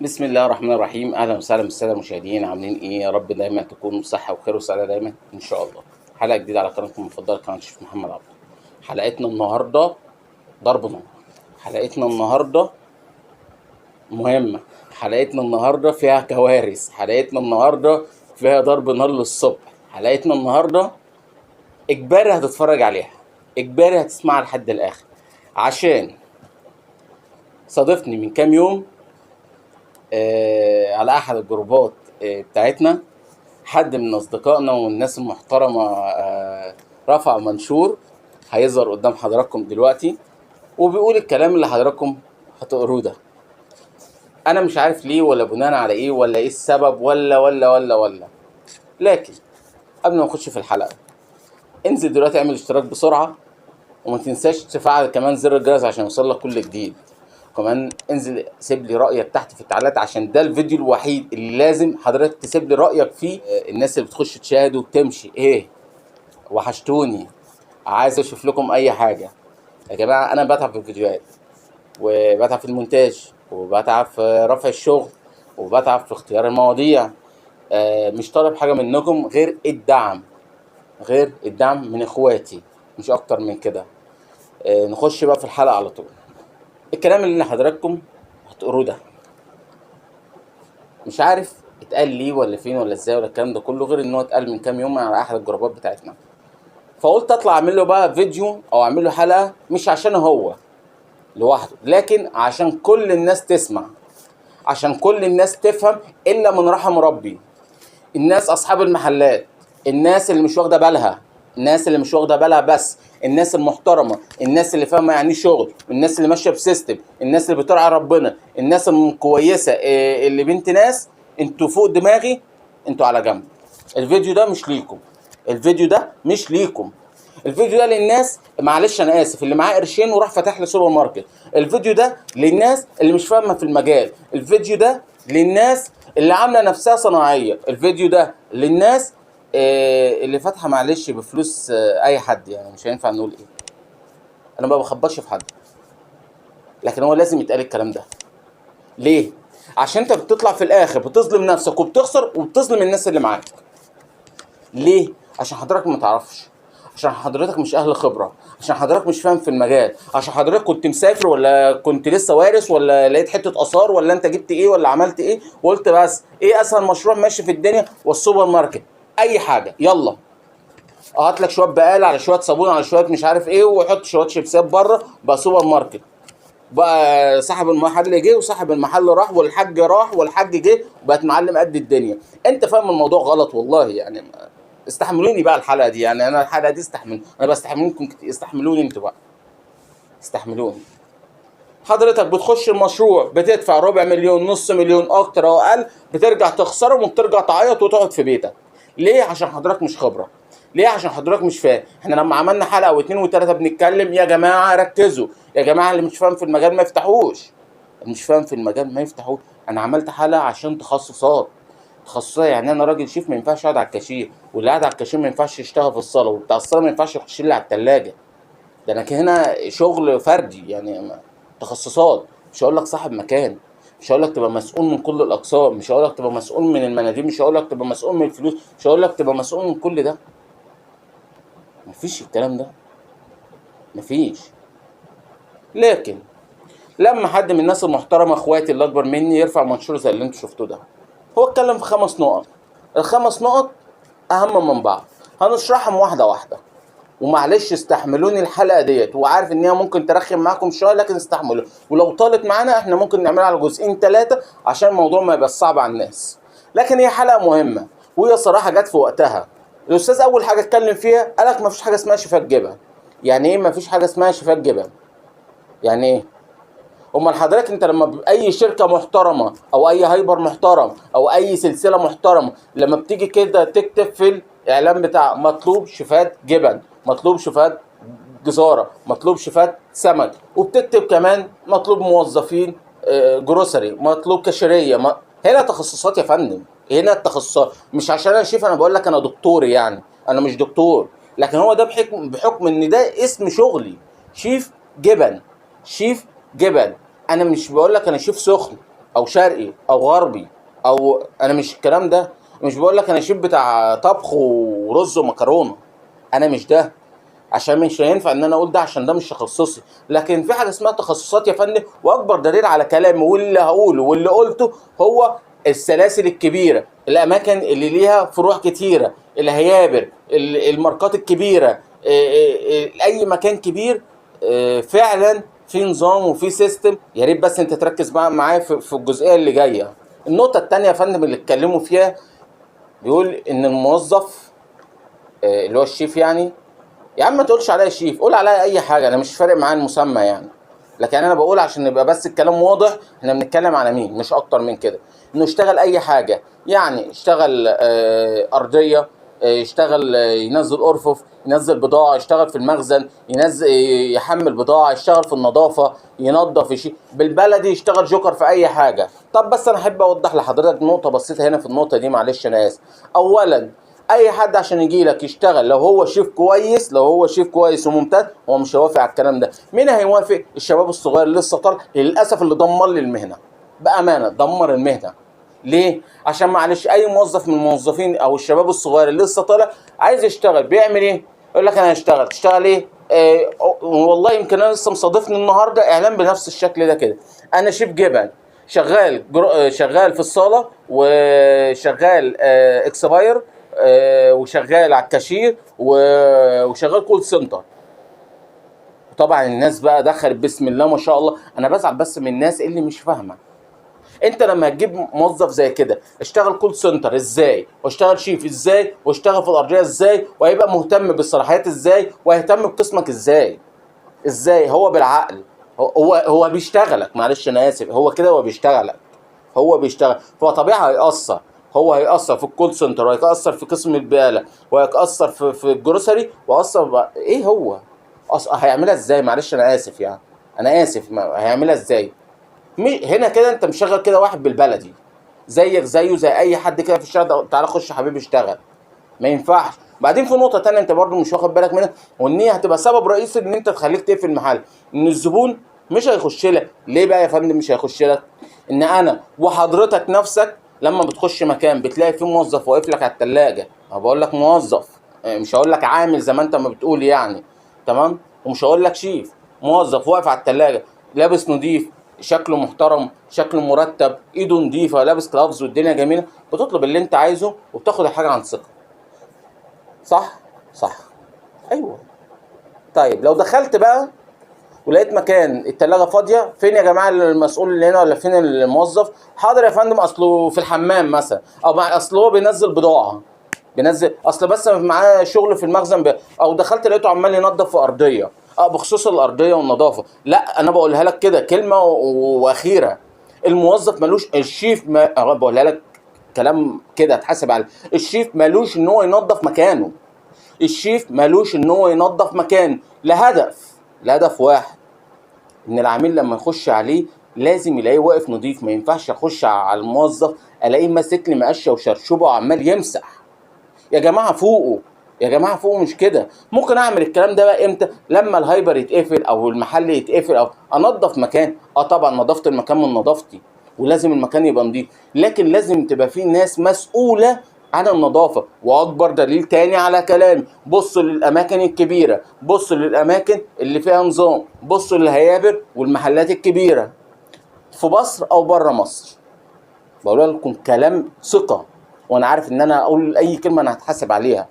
بسم الله الرحمن الرحيم. اهلا وسهلا بالساده المشاهدين، عاملين ايه؟ يا رب دايما تكونوا بصحه وخير وسعاده دايما ان شاء الله. حلقه جديده على قناتكم المفضله، قناه الشيف محمد عبده. حلقتنا النهارده ضرب نار. حلقتنا النهارده مهمه. حلقتنا النهارده فيها كوارث. حلقتنا النهارده فيها ضرب نار للصبح. حلقتنا النهارده اجباري هتتفرج عليها، اجباري هتسمعها لحد الاخر، عشان صادفني من كام يوم على احد الجروبات بتاعتنا حد من اصدقائنا والناس المحترمه رفع منشور هيظهر قدام حضراتكم دلوقتي، وبيقول الكلام اللي حضراتكم هتقروه ده. انا مش عارف ليه ولا بناء على ايه ولا ايه السبب ولا لكن قبل ما نخش في الحلقه، انزل دلوقتي اعمل اشتراك بسرعه، وما تنساش تفعل كمان زر الجرس عشان يوصلك كل جديد. كمان انزل سيب لي رايك تحت في التعليقات، عشان ده الفيديو الوحيد اللي لازم حضرتك تسيب لي رايك فيه. الناس اللي بتخش تشاهد وبتمشي ايه، وحشتوني، عايز اشوف لكم اي حاجه. يا جماعه انا بتعب في الفيديوهات، وبتعب في المونتاج، وبتعب في رفع الشغل، وبتعب في اختيار المواضيع. مش طالب حاجه منكم غير الدعم، غير الدعم من اخواتي، مش اكتر من كده. نخش بقى في الحلقه على طول. الكلام اللي حضراتكم هتقروه ده مش عارف اتقال ليه ولا فين ولا ازاي ولا الكلام ده كله، غير ان هو اتقال من كام يوم على احد الجروبات بتاعتنا. فقلت اطلع اعمل له بقى فيديو او اعمل له حلقه، مش عشان هو لوحده، لكن عشان كل الناس تسمع، عشان كل الناس تفهم، الا من رحم ربي. الناس اصحاب المحلات، الناس اللي مش واخده بالها، الناس اللي مش واخده بالها، بس الناس المحترمه، الناس اللي فاهمه يعني شغل، الناس اللي ماشيه بسيستم، الناس اللي بترعى ربنا، الناس الكويسه، اللي بنت ناس. انتوا فوق دماغي، انتوا على جنب. الفيديو ده مش ليكم، الفيديو ده مش ليكم. الفيديو ده للناس، معلش انا اسف، اللي معاه قرشين وراح فتح له سوبر ماركت. الفيديو ده للناس اللي مش فاهمه في المجال. الفيديو ده للناس اللي عامله نفسها صناعيه. الفيديو ده للناس اللي فاتحه معلش بفلوس اي حد، يعني مش هينفع نقول ايه. انا ما بخبطش في حد، لكن هو لازم يتقال الكلام ده. ليه؟ عشان انت بتطلع في الاخر بتظلم نفسك وبتخسر وبتظلم الناس اللي معاك. ليه؟ عشان حضرتك ما تعرفش، عشان حضرتك مش اهل خبره، عشان حضرتك مش فاهم في المجال، عشان حضرتك كنت مسافر، ولا كنت لسه وارث، ولا لقيت حته اثار، ولا انت جبت ايه، ولا عملت ايه وقلت بس ايه اسهل مشروع ماشي في الدنيا؟ والسوبر ماركت. اي حاجه، يلا هات لك شويه بقاله على شويه صابون على شويه مش عارف ايه، وحط شويه شيبسات بره، بقى سوبر ماركت. بقى صاحب المحل جه وصاحب المحل راح والحاج راح والحاج جه، وبقت معلم قد الدنيا. انت فاهم الموضوع غلط والله. يعني استحملوني بقى الحلقه دي، يعني انا الحلقه دي انا بستحملكم كتير، استحملوني انتوا بقى، استحملوني. حضرتك بتخش المشروع بتدفع ربع مليون، نص مليون، اكتر او اقل، بترجع تخسرهم وبترجع تعيط وتقعد في بيتك. ليه؟ عشان حضرتك مش خبره. ليه؟ عشان حضرتك مش فاهم. احنا لما عملنا حلقه واثنين وثلاثه بنتكلم، يا جماعه ركزوا، يا جماعه اللي مش فاهم في المجال ما يفتحوش، اللي مش فاهم في المجال ما يفتحوش. انا عملت حلقه عشان تخصصات، تخصصيه. يعني انا راجل شيف ما ينفعش اقعد على الكاشير، واللي قاعد على الكاشير ما ينفعش يشتغل في الصاله، وبتاع الصاله ما ينفعش يخش لي على الثلاجه. ده انا هنا شغل فردي، يعني تخصصات. مش هقول لك صاحب مكان، مش هقول لك تبقى مسؤول من كل الاقسام، مش هقول لك تبقى مسؤول من المناديب، مش هقول لك تبقى مسؤول من الفلوس، مش هقول لك تبقى مسؤول من كل ده. مفيش الكلام ده، مفيش. لكن لما حد من الناس المحترمه، اخواتي اللي اكبر مني، يرفع منشور زي اللي انتوا شفتوه ده، هو اتكلم في 5 نقط. الخمس نقط اهم من بعض، هنشرحهم واحده واحده. ومعلش استحملوني الحلقه ديت، وعارف ان هي ممكن ترخم معاكم شويه، لكن استحملوا. ولو طالت معانا احنا ممكن نعملها على جزئين 3 عشان الموضوع ما يبقاش صعب على الناس. لكن هي حلقه مهمه، وهي صراحه جت في وقتها. الاستاذ اول حاجه اتكلم فيها قالك ما فيش حاجه اسمها شيفات جبن. يعني ايه ما فيش حاجه اسمها شيفات جبن؟ يعني ايه؟ امال حضرتك انت لما اي شركه محترمه او اي هايبر محترم او اي سلسله محترمه، لما بتيجي كده تكتب في الاعلان بتاع مطلوب شيفات جبن، مطلوب شيفات جزاره، مطلوب شيفات سمك، وبتكتب كمان مطلوب موظفين جروسري، مطلوب كاشيريه، هنا تخصصات يا فندم، هنا التخصصات. مش عشان انا شيف انا بقول لك انا دكتور، يعني انا مش دكتور، لكن هو ده بحكم ان ده اسم شغلي، شيف جبن، شيف جبن. انا مش بقول لك انا شيف سخن او شرقي او غربي، او انا مش الكلام ده. مش بقول لك انا شيف بتاع طبخ ورز ومكرونه، انا مش ده. عشان مش هينفع ان انا اقول ده عشان ده مش تخصصي. لكن في حاجه اسمها تخصصات يا فندم، واكبر دليل على كلامي واللي هقوله واللي قلته هو السلاسل الكبيره، الاماكن اللي ليها فروع كتيره، الهيابر، الماركات الكبيره، اي مكان كبير فعلا في نظام وفي سيستم. يا ريت بس انت تركز معايا في الجزئيه اللي جايه. النقطه الثانيه يا فندم اللي اتكلموا فيها، بيقول ان الموظف اللي هو الشيف يعني، يا عم ما تقولش عليا شيف، قول عليا اي حاجه، انا مش فارق معايا المسمى يعني. لكن انا بقول عشان يبقى بس الكلام واضح، احنا بنتكلم على مين، مش اكتر من كده. انه يشتغل اي حاجه، يعني يشتغل ارضيه، يشتغل ينزل ارفف، ينزل بضاعه، يشتغل في المخزن، ينزل يحمل بضاعه، يشتغل في النظافه، ينظف، يشيل بالبلدي، يشتغل جوكر في اي حاجه. طب بس انا احب اوضح لحضرتك نقطه بسيطه هنا في النقطه دي، معلش انا اسف. اولا، اي حد عشان يجي لك يشتغل لو هو شيف كويس، لو هو شيف كويس وممتاز، هو مش هيوافق على الكلام ده. مين هيوافق؟ الشباب الصغير اللي لسه طالع، للاسف اللي دمر لي المهنه، بامانه دمر المهنه. ليه؟ عشان معلش اي موظف من الموظفين او الشباب الصغير اللي لسه طالع عايز يشتغل، بيعمل ايه؟ يقول لك انا هشتغل. تشتغل ايه؟ والله يمكن انا لسه مصادفني النهارده اعلان بنفس الشكل ده كده. انا شيف جبن، شغال شغال في الصاله، وشغال اكسباير، وشغال على الكاشير، وشغال كول سنتر. طبعا الناس بقى دخلت بسم الله ما شاء الله. انا بزعل بس من الناس اللي مش فاهمه. انت لما تجيب موظف زي كده اشتغل كول سنتر ازاي، واشتغل شيف ازاي، واشتغل في الارضيه ازاي، وهيبقى مهتم بالصلاحيات ازاي، وهيهتم بقسمك ازاي؟ ازاي؟ هو بالعقل. هو بيشتغلك، معلش انا اسف، هو كده هو بيشتغلك، هو بيشتغل، فهو طبيعي هيأثر. هو هيأثر في الكول سنتر، وهيأثر في قسم البقالة، وهيأثر في الجروسري، وهيأثر ايه هو هيعملها ازاي؟ معلش انا اسف يعني، انا اسف، هيعملها ازاي؟ هنا كده انت مشغل كده واحد بالبلدي زيك زيه زي اي حد كده في الشارع، تعالى خش يا حبيبي اشتغل. ما ينفعش. بعدين في نقطه تانية انت برضو مش واخد بالك منها، وان هي هتبقى سبب رئيسي ان انت تخليك تقفل المحل، ان الزبون مش هيخش لك. ليه بقى يا فندم مش هيخش لك؟ ان انا وحضرتك نفسك لما بتخش مكان بتلاقي فيه موظف واقف لك على الثلاجه، انا بقول لك موظف، مش هقول لك عامل زي ما انت ما بتقول يعني، تمام؟ ومش هقول لك شيف، موظف واقف على الثلاجه، لابس نظيف، شكله محترم، شكله مرتب، ايده نظيفه، لابس كلافز، والدنيا جميله، بتطلب اللي انت عايزه وبتاخد الحاجه عن ثقه. صح؟ صح. ايوه. طيب لو دخلت بقى ولقيت مكان التلاجة فاضية، فين يا جماعة المسؤول اللي هنا، ولا فين الموظف؟ حاضر يا فندم، اصله في الحمام مثلا، او اصله هو بينزل بضاعة، بينزل، اصل بس معاه شغل في المخزن او دخلت لقيته عمال ينظف في ارضية. بخصوص الارضية والنظافة، لا انا بقولها لك كده كلمة واخيرة. الموظف ملوش، الشيف ما بقولها لك كلام كده اتحاسب عليه، الشيف ملوش ان هو ينظف مكانه. الشيف ملوش ان هو ينظف مكانه لهدف واحد، ان العميل لما يخش عليه لازم يلاقيه واقف نظيف. ما ينفعش اخش على الموظف الاقيه ماسك لي مقشه وشرشوبه وعمال يمسح. يا جماعه فوقه، يا جماعه فوقه، مش كده. ممكن اعمل الكلام ده بقى امتى؟ لما الهايبر يتقفل او المحل يتقفل او انظف مكان. طبعا نظافه المكان من نظافتي، ولازم المكان يبقى نظيف، لكن لازم تبقى فيه ناس مسؤوله عن النظافه. واكبر دليل تاني على كلامي، بصوا للاماكن الكبيره، بصوا للاماكن اللي فيها نظام، بصوا للهيابر والمحلات الكبيره في مصر او بره مصر. بقول لكم كلام ثقه، وانا عارف ان انا اقول اي كلمه انا هتحاسب عليها.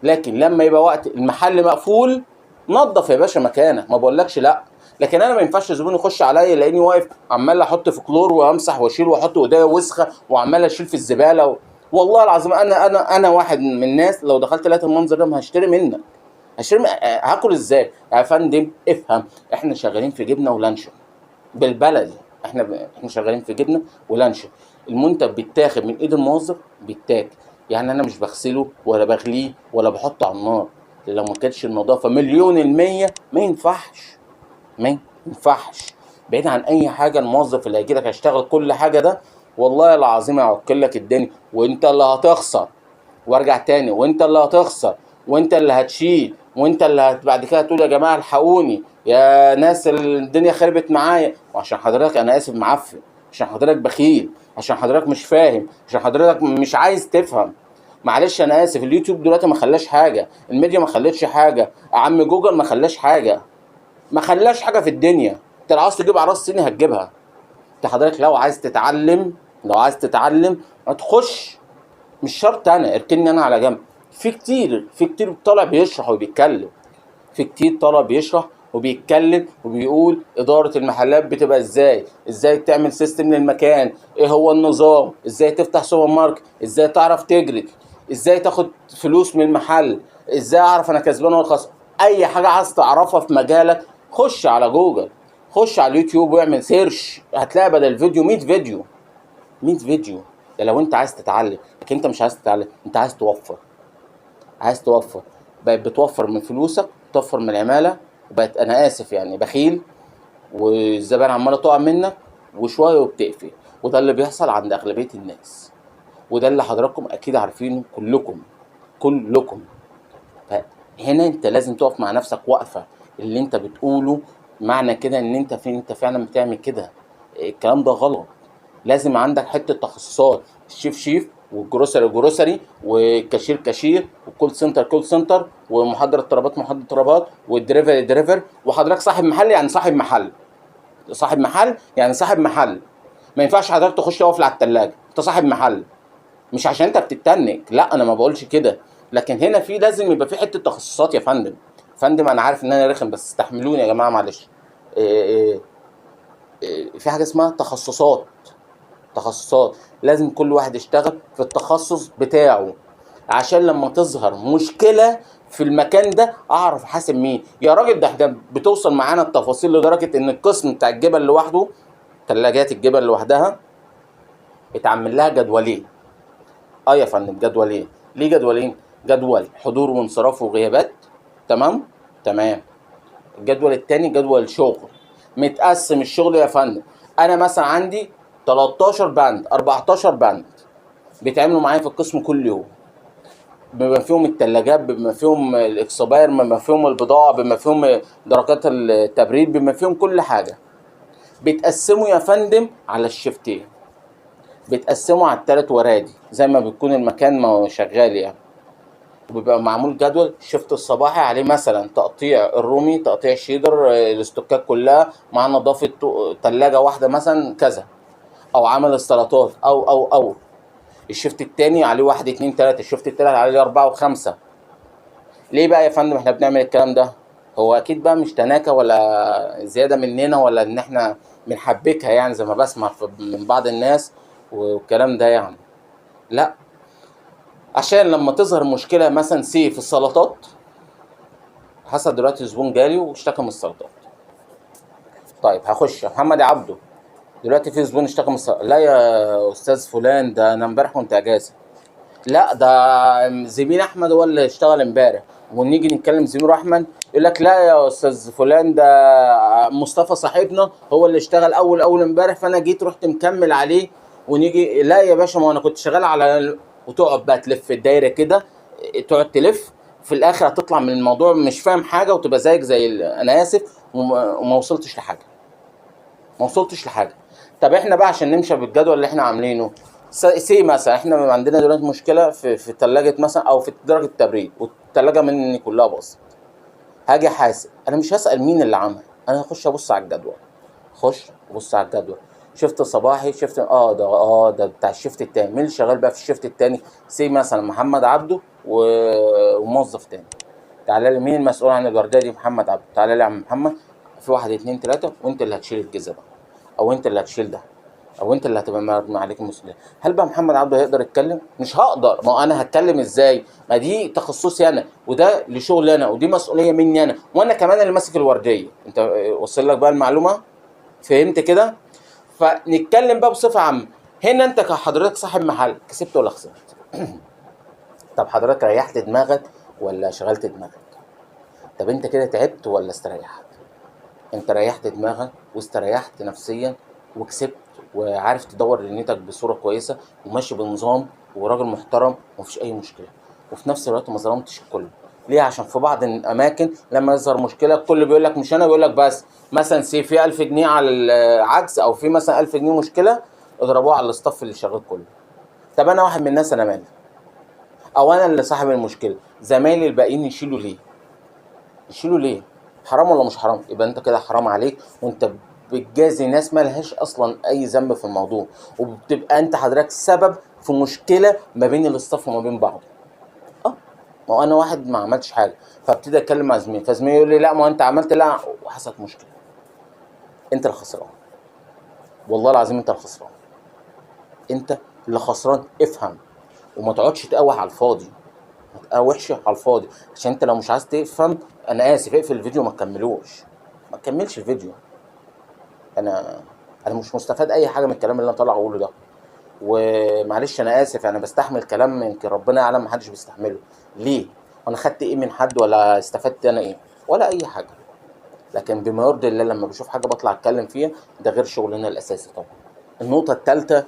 لكن لما يبقى وقت المحل مقفول، نظف يا باشا مكانك، ما بقولكش لا. لكن انا ما ينفعش زبون يخش عليا يلاقيني واقف عمال احط في كلور وامسح واشيل واحط ايديا وسخه وعمال اشيل في الزباله والله العظيم انا واحد من الناس لو دخلت لقيت المنظر ده ما هشتري منك. هاكل ازاي يا فندم؟ افهم، احنا شغالين في جبنه ولانشون بالبلدي، احنا شغالين في جبنه ولانشون. المنتج بيتاخد من ايد الموظف، بيتاكل، يعني انا مش بغسله ولا بغليه ولا بحطه على النار. لو ما كانتش النظافه مليون المية ما ينفعش، ما ينفعش. بعيد عن اي حاجه، الموظف اللي هيجي لك هيشتغل كل حاجه ده والله العظيم هيعكل لك الدنيا، وانت اللي هتخسر. وارجع تاني، وانت اللي هتخسر، وانت اللي هتشيل، وانت اللي بعد كده تقول يا جماعه الحقوني يا ناس الدنيا خربت معايا، وعشان حضرتك انا اسف معفن. عشان حضرتك بخيل، عشان حضرتك مش فاهم، عشان حضرتك مش عايز تفهم. معلش انا اسف، اليوتيوب دلوقتي ما خلاش حاجه، الميديا ما خلتش حاجه، عم جوجل ما خلاش حاجه، ما خلاش حاجه في الدنيا. انت لو عايز تجيب اعراض صيني هتجيبها. انت حضرتك لو عايز تتعلم، هتخش، مش شرط انا اركني انا على جنب، في كتير طالع بيشرح وبيتكلم، في كتير طالع بيشرح وبيتكلم وبيقول إدارة المحلات بتبقى ازاي تعمل سيستم للمكان، ايه هو النظام، ازاي تفتح سوبر ماركت، ازاي تعرف تجري، ازاي تاخد فلوس من المحل، ازاي اعرف انا كسبان ولا خسران. اي حاجة عايز تعرفها في مجالك خش على جوجل، خش على اليوتيوب واعمل سيرش، هتلاقي بدل الفيديو 100 فيديو، 100 فيديو. ده لو انت عايز تتعلم، لكن انت مش عايز تتعلم، انت عايز توفر. بقت بتوفر من فلوسك، بتوفر من العماله، وبقت انا اسف يعني بخيل، والزبائن عماله تقع منك وشويه وبتقفل. وده اللي بيحصل عند اغلبيه الناس، وده اللي حضراتكم اكيد عارفينه كلكم. فهنا انت لازم تقف مع نفسك وقفه. اللي انت بتقوله معنى كده ان انت فعلا بتعمل كده، الكلام ده غلط. لازم عندك حته تخصصات، الشيف والجروسري والكاشير والكول سنتر ومحضر الطلبات والدريفر. وحضرتك صاحب محل يعني صاحب محل. ما ينفعش حضرتك تخش تقف على الثلاجه، انت صاحب محل. مش عشان انت بتتنك، لا انا ما بقولش كده، لكن هنا لازم يبقى في حته تخصصات يا فندم. انا عارف ان انا رخم بس استحملوني يا جماعه معلش. في حاجه اسمها تخصصات. لازم كل واحد يشتغل في التخصص بتاعه، عشان لما تظهر مشكلة في المكان ده اعرف احاسب مين. يا راجل ده احنا بتوصل معانا التفاصيل لدرجة ان القسم بتاع الجبن لوحده، ثلاجات الجبن لوحدها اتعمل لها جدولين. يا فندم جدولين. ليه جدولين؟ جدول حضور وانصراف وغيابات، تمام. الجدول التاني جدول شغل، متقسم الشغل يا فندم. انا مثلا عندي 13 بند 14 بند بيتعملوا معايا في القسم كل يوم، بما فيهم الثلاجات، بما فيهم الاكسباير، بما فيهم البضاعه، بما فيهم درجات التبريد، بما فيهم كل حاجه. بيتقسموا يا فندم على الشفتين، بيتقسموا على الثلاث ورادي زي ما بيكون المكان ما هو شغال يعني. وبيبقى معمول جدول الشفت الصباحي عليه مثلا تقطيع الرومي، تقطيع الشيدر، الاستوكات كلها مع نظافه ثلاجه واحده مثلا كذا، او عمل السلطات او الشفت التاني عليه 1 2 3، الشفت التالت عليه 4 و5. ليه بقى يا فندم احنا بنعمل الكلام ده؟ هو اكيد بقى مش تناكة ولا زياده مننا ولا ان احنا بنحبكها يعني زي ما بسمع من بعض الناس والكلام ده يعني. لا، عشان لما تظهر مشكله مثلا في السلطات، حصل دلوقتي زبون جالي واشتكى من السلطات. طيب هخش يا محمد يا عبده، دلوقتي في زبون اشتكى من السلطات. لا يا استاذ فلان، ده انا امبارح كنت اجازه. لا، ده زميل احمد هو اللي اشتغل امبارح. ونيجي نتكلم زميل احمد يقول لك لا يا استاذ فلان، ده مصطفى صاحبنا هو اللي اشتغل اول امبارح، فانا جيت رحت مكمل عليه. ونيجي لا يا باشا، ما انا كنت شغال على وتقعد بقى تلف الدايره كده، تقعد تلف في الاخر هتطلع من الموضوع مش فاهم حاجه، وتبقى زيك زي انا اسف، وما وصلتش لحاجه. طب احنا بقى عشان نمشي بالجدول اللي احنا عاملينه، مثلا احنا عندنا دلوقتي مشكله في ثلاجه مثلا او في درجه التبريد، والثلاجه مني كلها باظت. هاجي حاسب، انا مش هسال مين اللي عمل، انا هخش ابص على الجدول. شفت صباحي، شفت ده بتاع الشفت التاني. مين اللي شغال بقى في الشفت التاني؟ مثلا محمد عبده وموظف تاني. تعالى لي، مين المسؤول عن الورديه دي؟ محمد عبده. تعالى لي يا عم محمد، في 1 2 3، وانت اللي هتشيل الجزء ده، او انت اللي هتشيل ده، او انت اللي هتبقى مرمي عليك المسؤوليه. هل بقى محمد عبده هيقدر يتكلم؟ مش هقدر. ما انا هتكلم ازاي؟ ما دي تخصصي انا، وده لشغلي انا، ودي مسؤوليه مني انا، وانا كمان اللي ماسك الورديه. انت وصل لك بقى المعلومه؟ فهمت كده؟ فنتكلم بقى بصفه عامه. هنا انت كحضرتك صاحب محل، كسبت ولا خسرت؟ طب حضرتك ريحت دماغك ولا شغلت دماغك؟ طب انت كده تعبت ولا استريحت؟ انت ريحت دماغك واستريحت نفسيا وكسبت، وعارف تدور دنيتك بصوره كويسه وماشي بنظام وراجل محترم ومفيش اي مشكله، وفي نفس الوقت ما ظلمتش الكل. ليه؟ عشان في بعض الاماكن لما يظهر مشكله الكل بيقول لك، مش انا، بيقول لك بس مثلا في 1000 جنيه على العجز، او في مثلا 1000 جنيه مشكله، اضربوها على الاستاف اللي شغال كله. طب انا واحد من الناس، انا مالي؟ او انا اللي صاحب المشكله، زمايلي الباقيين يشيلوا ليه؟ يشيلوا ليه؟ حرام ولا مش حرام؟ يبقى انت كده حرام عليك، وانت بتجازي ناس ما لهاش اصلا اي ذنب في الموضوع، وبتبقى انت حضرتك سبب في مشكله ما بين الاستاف وما بين بعض. اه، ما هو انا واحد ما عملتش حاجه، فابتدي اتكلم مع زميلي، فزميلي يقول لي لا ما هو انت عملت، لا وحصلت مشكله. انت اللي خسران، والله العظيم انت اللي خسران، انت اللي خسران. افهم، وما تقعدش تقوح على الفاضي، ما تقاوحش على الفاضي، عشان انت لو مش عايز تفهم، انا اسف، اقفل الفيديو ما تكملوش، ما تكملش الفيديو. انا مش مستفاد اي حاجه من الكلام اللي انا طالع اقوله ده، ومعلش انا اسف، انا بستحمل كلام يمكن ربنا يعلم ما حدش بيستحمله. ليه؟ وانا خدت ايه من حد ولا استفدت انا ايه؟ ولا اي حاجه. لكن بما يرضي الله لما بشوف حاجه بطلع اتكلم فيها، ده غير شغلنا الاساسي طبعا. النقطه الثالثه